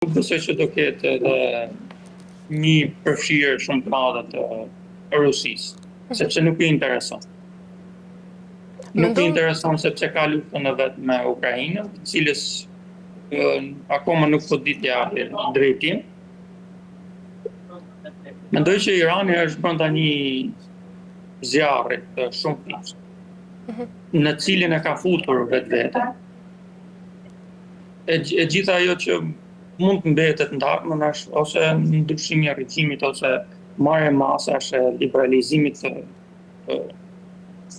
Nuk besoj që do ketë edhe një përfshirje shumë të madhe të Rusisë, sepse nuk i intereson. Nuk i intereson sepse ka luftën e vet me Ukrainën, të cilës akoma nuk po di t'japë drejtim. Mendoj që Irani është brenda një zjarri të shumë fiç, në cilin e ka futur vetvete. E gjitha ajo që mund të mbetet ndakmën është ose ndryshimi i rricimit ose marrja masash e liberalizimit të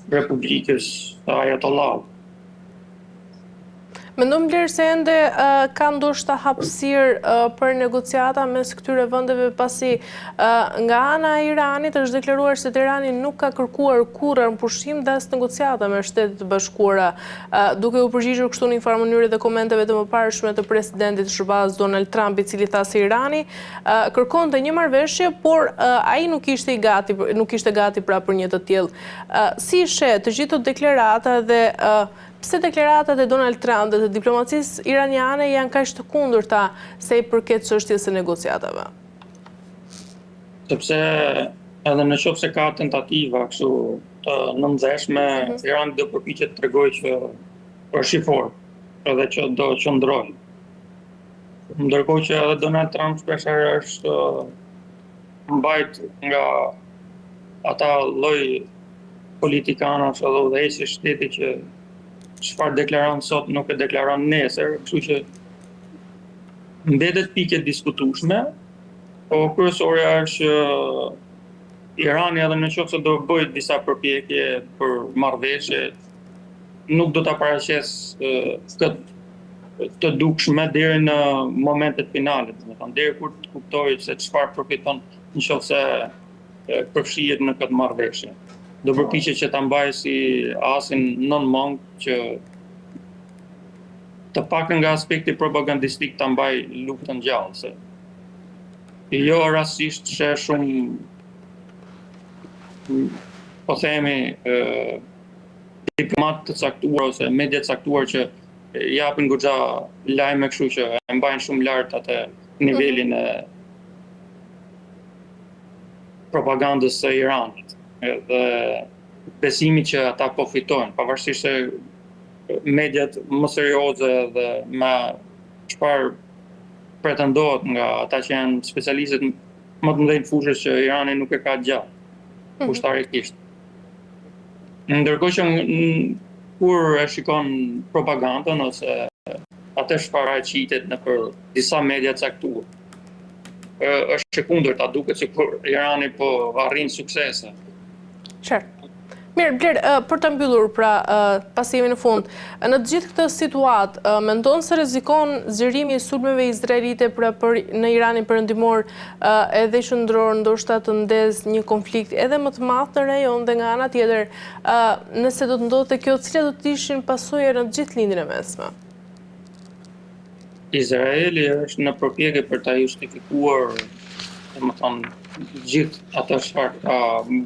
Republikës së Ajatollah. Mendon Bler se ende ka ndoshta hapësirë për negociata mes këtyre vendeve pasi nga ana e Iranit është deklaruar se Teherani nuk ka kërkuar kurrë pushim dhe as negociata me Shtetet e Bashkuara, duke u përgjigjur kështu në një farë mënyrë dhe komenteve të mëparshme të presidentit shërbaz Donald Trump, i cili tha se Irani kërkonte një marrëveshje, por ai nuk ishte gati pra për një të tillë. Si she të gjithë këto deklarata dhe pse deklaratat e Donald Trump dhe të diplomacisë iraniane janë kaq të kundërta se i përket çështjes së negociatave? Sepse edhe në qoftë se ka tentativa kështu të nëndzeshme, Irani do përpiqet të tregojë që është shifor, edhe që do qëndrojë. Ndërkohë që edhe Donald Trump shpeshherë është mbajt nga ata lloj politikanësh edhe udhëheqësh shteti që çfarë deklaron sot nuk e deklaron nesër, kështu që mbetet pikë e diskutueshme, po kryesorja është që Irani edhe në qoftë se do bëjë disa përpjekje për marrëveshje, nuk do ta paraqesë këtë të dukshme deri në momentet finale, domethënë deri kur të kuptojë se çfarë përfiton nëse përfshihet në këtë marrëveshje. Do përpiqet që ta mbajë si asin nën mong që të paktën nga aspekti propagandistik ta mbajë luftën gjallë, se jo rastisht sheh shumë po themi diplomatë të caktuar ose media të caktuar që japin goxha lajme kështu që e mbajnë shumë lart atë nivelin e propagandës së Iranit. Dhe besimi që ata po fitojnë, pavarësisht se mediat më serioze dhe me çfarë pretendohet nga ata që janë specialistët më të mëdhenj fushës që Irani nuk e ka gjatë ushtarikisht. Ndërkohë që kur e shikon propagandën ose atë çfarë qitet nëpër disa media të caktuar, është e kundërta, duket sikur Irani po arrin suksese. Qartë. Mirë, Bler, për të mbyllur, pra, pasi jemi në fund, në të gjithë këtë situatë, mendon se rrezikon zgjerimi i sulmeve izraelite në Iranin perëndimor edhe qendror ndoshta të ndezë një konflikt edhe më të madh në rajon dhe nga ana tjetër, nëse do të ndodhte kjo, cilat do të ishin pasojat në të gjithë lindjen e mesme? Izraeli është në përpjekje për ta justifikuar, domethënë, gjithë atë çfarë ka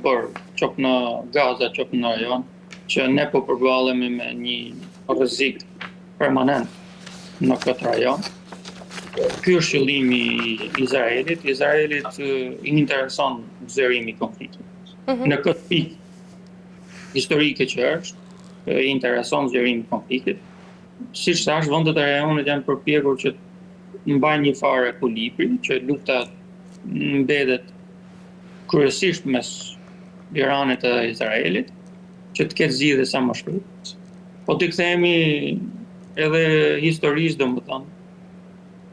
bërë, qoftë në Gaza, qoftë në rajon, që ne po përballemi me një rrezik permanent në këtë rajon. Ky është qëllimi i Izraelit. Izraelit i intereson zgjerimi i konfliktit. Në këtë pikë historike që është, i intereson zgjerimi i konfliktit. Siç thash, vendet e rajonit janë përpjekur që të mbajnë një farë ekuilibri, që lufta mbetet kryesisht mes Iranit dhe Izraelit, që të ketë zgjidhje sa më shpejt. Po të kthehemi edhe historisë, domethënë,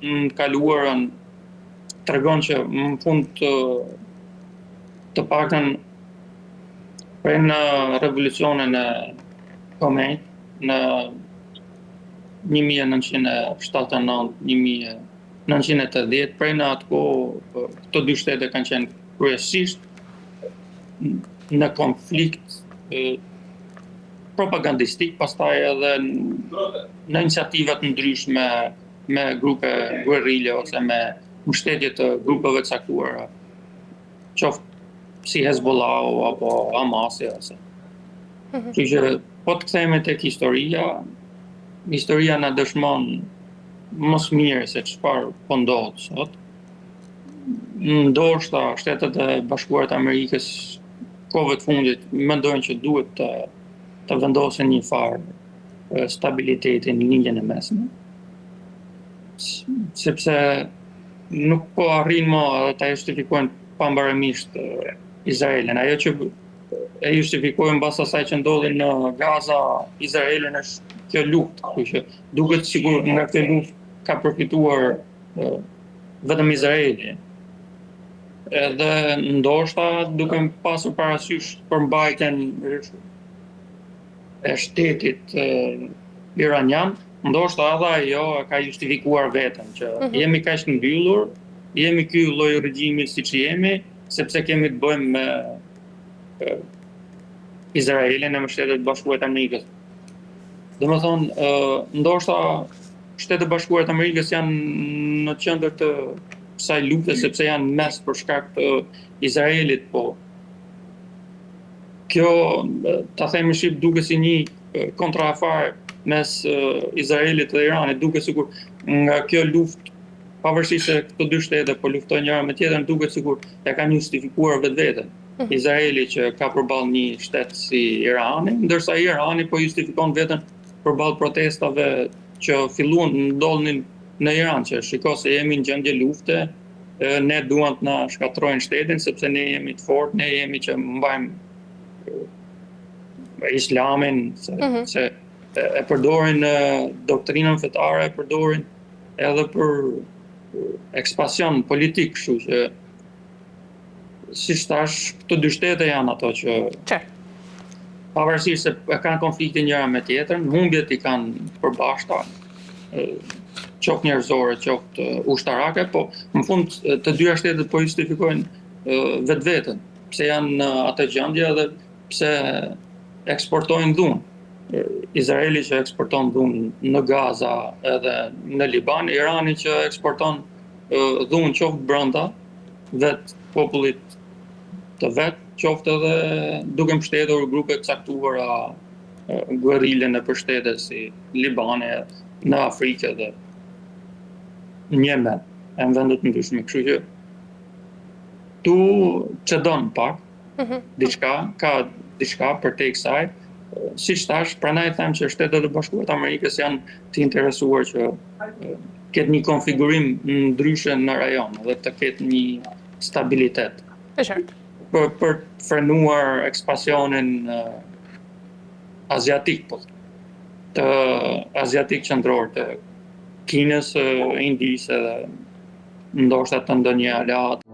në kaluarën tregon që në fund të paktën prej në revolucionin e Khomeinit në 1979, 1980, prej në atë kohë, këto dy shtete kanë qenë kryesisht në konflikt propagandistik, pastaj edhe në iniciativa të ndryshme me grupe guerrille ose me mbështetje të grupeve të caktuara, qoftë si Hezbollah apo Hamasi ose. Kështu që po të kthehemi tek historia na dëshmon mos mirë se çfarë po ndodh sot. Ndoshta Shtetet e Bashkuara të Amerikës kohëve të fundit mendojnë që duhet të vendosen një farë stabiliteti në linjën e mesme, sepse nuk po arrin më ta justifikojnë pambarëmisht Izraelin. Ajo që e justifikojnë mbas asaj që ndodhi në Gaza, Izraelin është kjo luftë, kështu që duket sikur nga këtë luftë ka përfituar vetëm Izraeli. Edhe ndoshta duke pasur parasysh përmbajtjen e shtetit iranian, ndoshta edhe ajo ka justifikuar veten që jemi kaq të mbyllur, jemi ky lloj regjimi siç jemi, sepse kemi të bëjmë me Izraelin e me Shtetet Bashkuara të Amerikës. Domethënë, ndoshta Shtetet Bashkuara të Amerikës janë në qendër të kësaj lufte sepse janë mes për shkak të Izraelit, po kjo, ta themi shqip, duke si një kontraafar mes Izraelit dhe Iranit, duke sikur nga kjo luftë, pavarësisht se këto dy shtete po luftojnë njëra me tjetrën, duket sikur ja kanë justifikuar vetveten. Izraeli që ka përballë një shtet si Irani, ndërsa Irani po justifikon veten përballë protestave që filluan ndodhin në Iran, që shiko se jemi në gjendje lufte, ne duan të na shkatrojnë shtetin sepse ne jemi të fortë, ne jemi që mbajmë islamin, se e përdorin doktrinën fetare, e përdorin edhe për ekspansion politik, kështu që siç thash, këto dy shtete janë ato që pavarësisht se kanë konflikte njëra me tjetrën, humbjet i kanë përbashkëta, qoftë njerëzore, qoftë ushtarake, po në fund të dyja shtetet po justifikojnë vetveten, pse janë në atë gjendje dhe pse eksportojnë dhunë. Izraeli që eksporton dhunë në Gaza edhe në Liban, Irani që eksporton dhunë qoftë brenda vetë popullit të vet, qoftë edhe duke mbështetur grupe të caktuara guerrile në shtete si Libani, në Afrikë dhe në Yemen, e në vendet ndryshme. Kështu që tu çdon pak, ka diçka për te kësaj. Siç thash, prandaj them që Shtetet e Bashkuara të Amerikës janë të interesuar që ketë një konfigurim ndryshe në rajon dhe të ketë një stabilitet. Për të frenuar ekspansionin aziatik, të aziatik qendror, të Kinës, Indisë dhe ndoshta të ndonjë aleat.